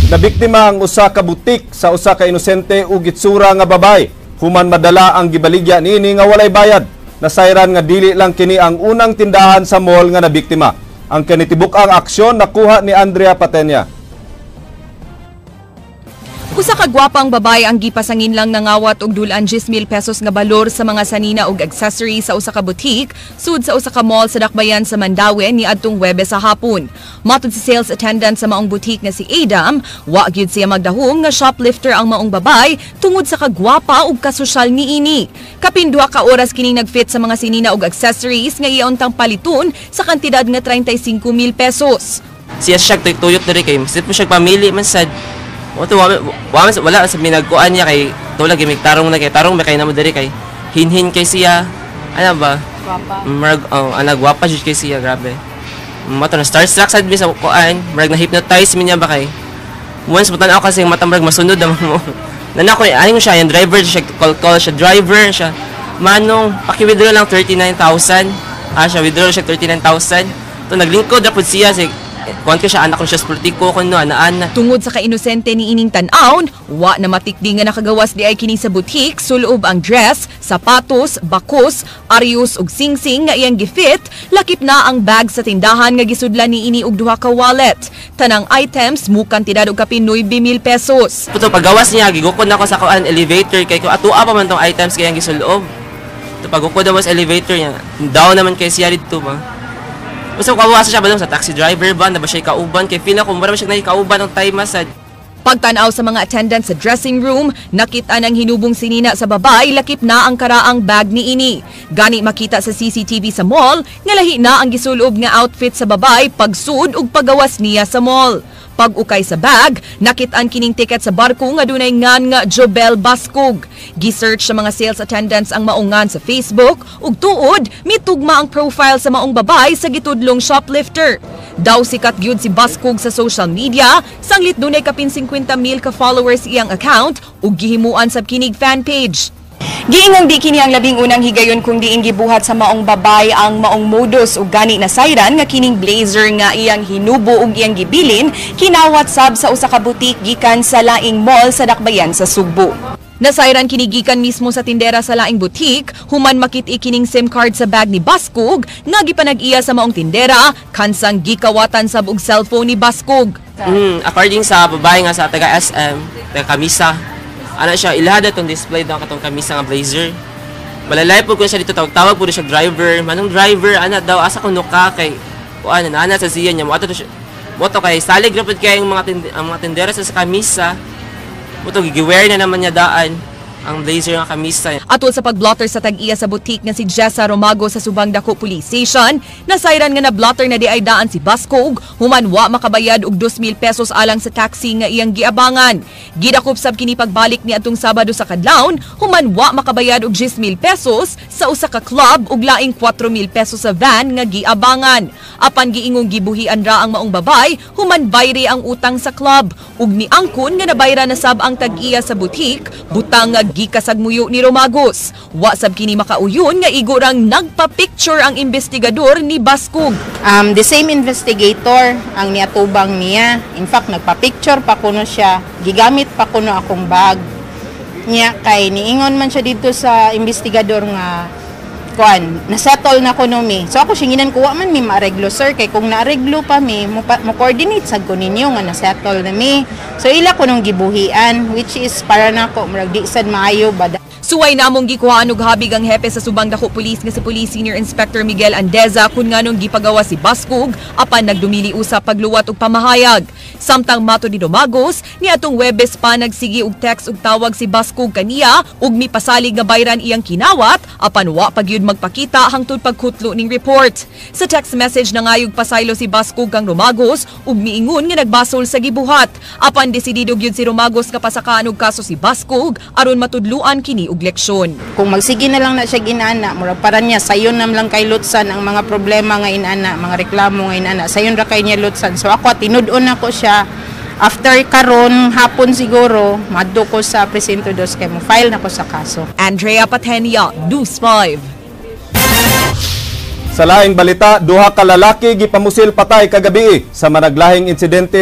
Nabiktima ang usa ka butik sa usa ka inosente ug gitsura nga babay. Human madala ang gibaligya niini nga walay bayad. Nasayran nga dili lang kini ang unang tindahan sa mall nga nabiktima. Ang kanitibuk-ang aksyon nakuha ni Andrea Patenya. Usa ka gwapang babae ang gipasangin lang nangawat og dulan 10,000 pesos nga balor sa mga sanina ug accessories sa usa ka butik sud sa usa ka mall sa Dakbayan sa Mandaue niadtong Huwebes sa hapon. Matud si sales attendant sa maong butik nga si Adam, wa gyud siya magdahom nga shoplifter ang maong babay tungod sa kagwapa ug kasosyal niini. Kapin 2 ka oras kining nagfit sa mga sinina ug accessories nga iyauntang paliton sa kantidad nga 35,000 pesos. Siya tuyot diri kay sit mo siya pamili man sad. Wala sa minagkuan niya kay tulad gimik tarong na kay tarong may kay namo diri kay hinhin kay siya ano ba gwapa gwapa jud kay siya grabe mato na starstruck sad mi sa kuan marag na hypnotize mi niya ba kay once mutan ako kasi mata marag masunod mo nanako ani mo siya yung driver siya call siya driver siya manong paki-withdraw lang 39,000 siya withdraw siya 39,000 to naglingkod ra pud siya si kuan ko siya anak ko siya sportiko kuno ana. Tungod sa kainosente ni ining tan-aon, wa na matikdi nga nakagawas di ay kini sa butik sulob ang dress, sapatos, bakos, arius ug singsing nga iyang gifit, lakip na ang bag sa tindahan nga gisudlan ni ini og 2 ka wallet. Tanang items mukan tidad og kapin 9,000 pesos. Puto paggawas niya gigukod nako sa kuan elevator kay ko atua pa man tong items kay ang gisulob. To pagukod daw sa elevator niya, down naman kay siya dito ba. Gusto ko kawasan siya ba sa taxi driver ba? Na ba siya kauban? Kaya feel ako, marami siya nakikauban ng time masad. Pagtanaw sa mga attendants sa dressing room, nakita ng hinubong sinina sa babay, lakip na ang karaang bag ni ini. Gani makita sa CCTV sa mall, nga lahi na ang gisulob nga outfit sa babay, pagsud ug pagawas niya sa mall. Pag-ukay sa bag, nakitaan kining ticket sa barko nga dunay ngan nga Jobel Baskog. Gisearch sa mga sales attendants ang maungan sa Facebook ug tuod mitugma ang profile sa maong babay sa gitudlong shoplifter. Daw sikat gyud si Baskog sa social media, sanglit dunay kapin 50,000 ka followers iyang account ug gihimuan sab kinig fan page. Giingong di kini ang labing unang higayon kung diin gibuhat sa maong babay ang maong modus ug gani na sayran nga kining blazer nga iyang hinubo ug iyang gibilin kinawat sab sa usa ka butik gikan sa laing mall sa Dakbayan sa Sugbo. Nasayran kini gikan mismo sa tindera sa laing butik, human makit-i kining SIM card sa bag ni Baskog nga gipanag-iya sa maong tindera kansang gikawatan sab og cellphone ni Baskog. According sa babae nga sa taga SM, taga Kamisa, ana siya ilahada tong display daw katong kamisa nga blazer. Malalay po ko siya dito tawag po siya driver. Manong driver ana daw asa kuno ka kay kuan ana sa siya niya mo ato siya. Moto kay salig ra pud kay ang mga tindera sa kamisa. Moto gigiwear na naman niya daan ang blazer nga kamisa. Atol sa pagblotter sa tag-iya sa butik nga si Jessa Romago sa Subang Dako Police Station, nasayran nga na blotter na di ay daan si Baskog, human wa makabayad og 2,000 pesos alang sa taxi nga iyang giabangan. Gidakop sab kini pagbalik ni atong Sabado sa kadlawon, human wa makabayad og 10,000 pesos sa usa ka club ug laing 4,000 pesos sa van nga giabangan. Apan giingong gibuhian ra ang maong babay, human bayre ang utang sa club ug miangkon nga nabayra na sab ang tag-iya sa butik, butang nga gikasagmuyo ni Romagos. Wa sab kini makauyon nga igurang nagpa-picture ang investigador ni Baskog. The same investigator ang niatubang niya. In fact, nagpa-picture pa kuno siya. Gigamit pa kuno akong bag niya kay niingon man siya dito sa investigador nga kuan, na-settle na kuno mi. So ako singinan ko wa man mi maareglo sir kay kung naareglo pa mi mo coordinate sad ko ninyo nga na-settle na mi. So ila ko nung gibuhian which is para nako murag di sad maayo bada. Suway namong gikuhaan og habig ang hepe sa Subang Dako Police nga si Police Senior Inspector Miguel Andeza kun nganong gipagawa si Baskog apan nagdumili usab pagluwat og pamahayag. Samtang mato ni Domagos, niadtong Huwebes pa nagsigi og text ug tawag si Baskog kaniya ug mipasalig nga bayran iyang kinawat apan wa pagyud magpakita hangtod pagkutlo ning report. Sa text message nangayog pasaylo si Baskog kang Romagos ug miingon nga nagbasol sa gibuhat. Apan desidido gyud si Romagos nga pasakaan og kaso si Baskog aron matudluan kini og leksyon. Kung magsige na lang na siya ginana, murag para niya sayon nam lang kay Lutsan ang mga problema nga inana, mga reklamo nga inana, sayon ra kay niya Lutsan. So ako tinud-on ako siya. After karon hapon siguro, madto ko sa presinto 2 kay mo file na ko sa kaso. Andrea Patenya, News 5. Sa laing balita, 2 ka lalaki gipamusil patay kagabi sa managlahing insidente